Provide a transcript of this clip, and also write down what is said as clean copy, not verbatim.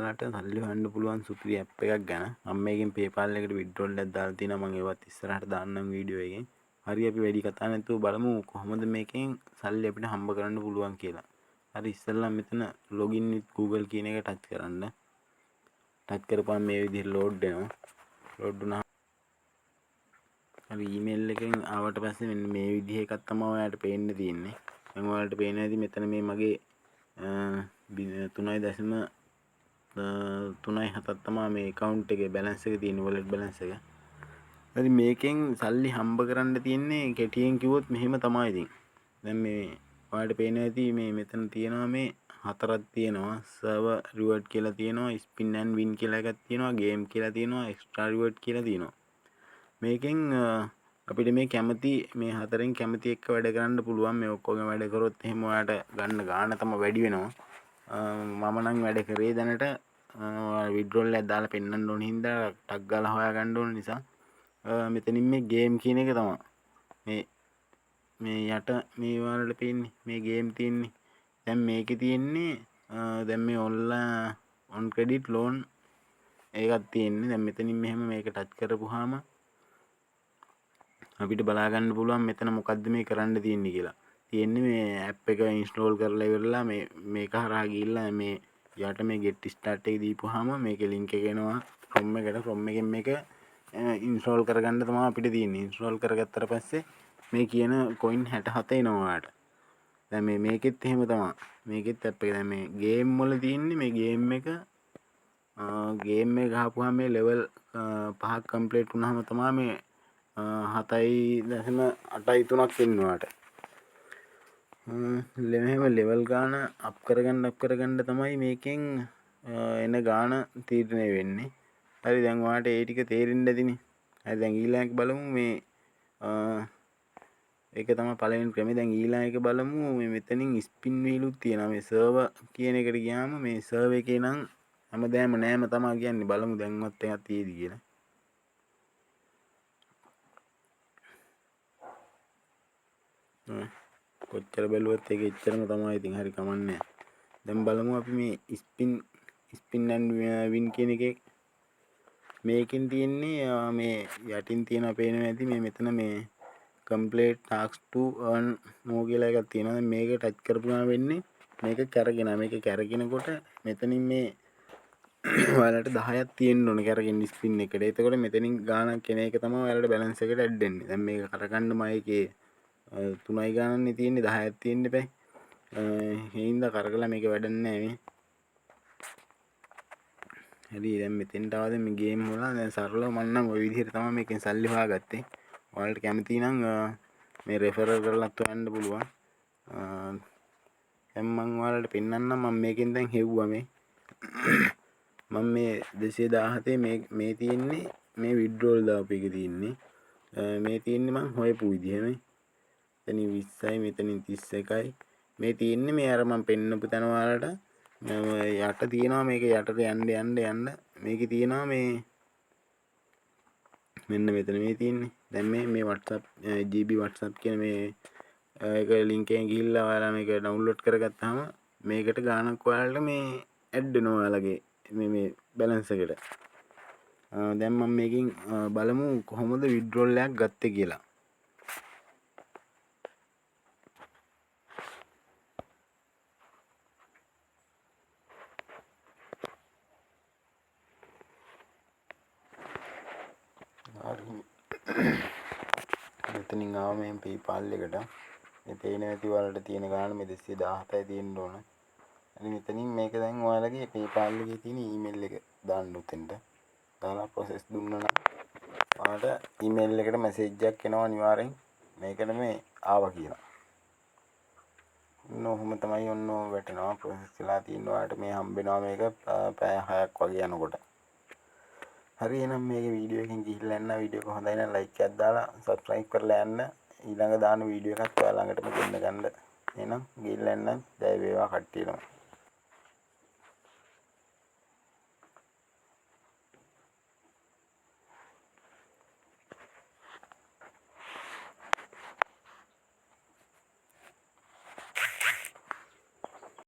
ඔයාලට සල්ලි හොයන්න පුළුවන් සුපිරි ඇප් එකක් ගැන මම මේකෙන් PayPal එකට withdrawal එකක් දාලා තිනවා මම ඒවත් ඉස්සරහට දාන්නම් වීඩියෝ එකෙන්. හරි අපි වැඩි කතා නැතුව බලමු කොහොමද මේකෙන් සල්ලි අපිට හම්බ කරන්න පුළුවන් කියලා. හරි ඉස්සෙල්ලා මෙතන login with Google කියන එක ටච් කරන්න. ටච් කරපුවම මේ විදිහට load වෙනවා. load වුණා හරි email එකෙන් ආවට පස්සේ මෙන්න මේ විදිහ එකක් තමයි ඔයාලට පේන්න තියෙන්නේ. දැන් ඔයාලට පේන්නේ නැති මෙතන මේ මගේ 3.7ක් තමයි මේ account එකේ balance එක තියෙන wallet balance එක. හරි මේකෙන් සල්ලි හම්බ කරන්න තියෙන්නේ කෙටියෙන් කිව්වොත් මෙහෙම තමයි ඉතින්. දැන් මේ ඔයාලට පේන්නේ නැති මේ මෙතන තියෙනවා මේ හතරක් තියෙනවා. server reward කියලා තියෙනවා, spin and win කියලා එකක් තියෙනවා, game කියලා තියෙනවා, extra reward කියලා තියෙනවා. මේකෙන් අපිට මේ කැමති මේ හතරෙන් කැමති එක වැඩ කරන්න පුළුවන්. මේ ඔක්කොගෙම වැඩ කරොත් එහෙම ඔයාලට ගන්න ගාණ තමයි වැඩි වෙනවා. මම නම් වැඩ කරේ දැනට withdrawal එකක් දාලා පෙන්නන්න ඕන හින්දා ටක් ගාලා හොයා ගන්න ඕන නිසා මෙතනින් මේ game කියන එක තමයි මේ යට මේ ඔයාලට පේන්නේ මේ game තියෙන්නේ. දැන් මේකේ තියෙන්නේ දැන් මේ on credit loan එකක් තියෙන්නේ. දැන් මෙතනින් මෙහෙම මේක ටච් කරපුවාම අපිට බලා ගන්න පුළුවන් මෙතන මොකද්ද මේ කරන්න තියෙන්නේ කියලා. තියෙන්නේ මේ app එක install කරලා ඉවරලා මේක හරහා ගිහිල්ලා මේ යට මේ get start එක දීපුවාම මේකේ link එක එනවා from එකට. from එකෙන් මේක install කරගන්න තමයි අපිට තියෙන්නේ. install කරගත්තට පස්සේ මේ කියන coin 67 එනවා ඔයාලට. දැන් මේකෙත් එහෙම තමයි. මේකෙත් app එක දැන් මේ game වල තියෙන්නේ මේ game එක ගහපුවාම මේ level 5ක් complete වුණාම තමයි මේ 7.83ක් වෙනවාට. මෙහෙම level ගාන අප් කරගන්න තමයි මේකෙන් එන ගාන තීරණය වෙන්නේ. හරි දැන් ඔයාලට ඒ ටික තේරෙන්න ඇතිනේ. හරි දැන් ඊළඟ බලමු මේ ඒක තමයි පළවෙනි ක්‍රමය. දැන් ඊළඟ එක බලමු මේ මෙතනින් spin wheel උත් තියෙනවා. මේ server කියන එකට ගියාම මේ server එකේ නම් හැමදාම නෑම තමයි කියන්නේ. බලමු දැන්වත් එකක් තියෙදි කියලා. කොච්චර බැලුවත් ඒක එච්චරම තමයි. ඉතින් හරි කමන්නේ. දැන් බලමු අපි මේ spin and win කියන එකේ මේකෙන් තියෙන්නේ මේ යටින් තියෙනවා පේනවා ඇති මේ මෙතන මේ complete tasks to earn more කියලා එකක් තියෙනවා. දැන් මේක ටච් කරපුවාම වෙන්නේ මේක කැරගෙනවා. මේක කැරගෙනකොට මෙතනින් මේ ඔයාලට 10ක් තියෙන්න ඕනේ කැරගෙන ස්පින් එකට. එතකොට මෙතනින් ගාණක් කෙන එක තමයි ඔයාලට බැලන්ස් එකට ඇඩ් වෙන්නේ. දැන් මේක කරගන්නම ඒකේ 3යි ගානන්නේ තියෙන්නේ 10ක් තියෙන්න බෑ. හින්දා කරකලා මේක වැඩන්නේ නැහැ මේ. හරි දැන් මෙතෙන්ට ආවද මේ ගේම් වල දැන් සරලව මම නම් ওই විදිහට තමයි මේකෙන් සල්ලි හොයාගත්තේ. ඔයාලට කැමති නම් මේ රෙෆරල් කරලත් හොයන්න පුළුවන්. දැන් මම ඔයාලට පෙන්නන්නම් මම මේකෙන් දැන් හෙව්වා මේ. මම මේ 217 මේ තියෙන්නේ මේ withdrawal දාපු එක තියෙන්නේ. මේ තියෙන්නේ මම හොයපු විදිහ මේ. එතනින් 20යි මෙතනින් 31යි. මේ තියෙන්නේ මේ අර මම පෙන්නපු තැන ඔයාලට යට තියෙනවා මේක යටට යන්න මේකේ තියෙනවා මේ මෙන්න මෙතන මේ තියෙන්නේ. දැන් මේ WhatsApp GB WhatsApp කියන මේ ඒක link එකෙන් ගිහිල්ලා ඔයාලා මේක download කරගත්තාම මේකට ගානක් ඔයාලට මේ add වෙනවා ඔයාලගේ මේ balance එකට. දැන් මම මේකෙන් බලමු කොහොමද withdrawal එකක් ගත්තේ කියලා. මෙතනින් ආව මේ PayPal එකට මේ පේන ඇති ඔයාලට තියෙන ගාන මේ 217යි තියෙන්න ඕන. හරි මෙතනින් මේක දැන් ඔයාලගේ PayPal එකේ තියෙන email එක දාන්න උතෙන්ට. දාලා process දුන්නා නම් ඔයාලට email එකට message එකක් එනවා අනිවාර්යෙන් මේකට මේ ආවා කියලා. ඔහොම තමයි ඔන්න වැටෙනවා process වෙලා තියෙනවා. ඔයාලට මේ හම්බෙනවා මේක පැය 6ක් වගේ යනකොට. හරි එහෙනම් මේක වීඩියෝ එකකින් ගිහිල්ලා යන්න. වීඩියෝ එක හොඳයි නම් ලයික් එකක් දාලා subscribe කරලා යන්න. ඊළඟ දාන වීඩියෝ එකක් ඔයා ළඟටම දෙන්න ගන්න. එහෙනම් ගිහිල්ලා යන්න. ජය වේවා කට්ටියටම.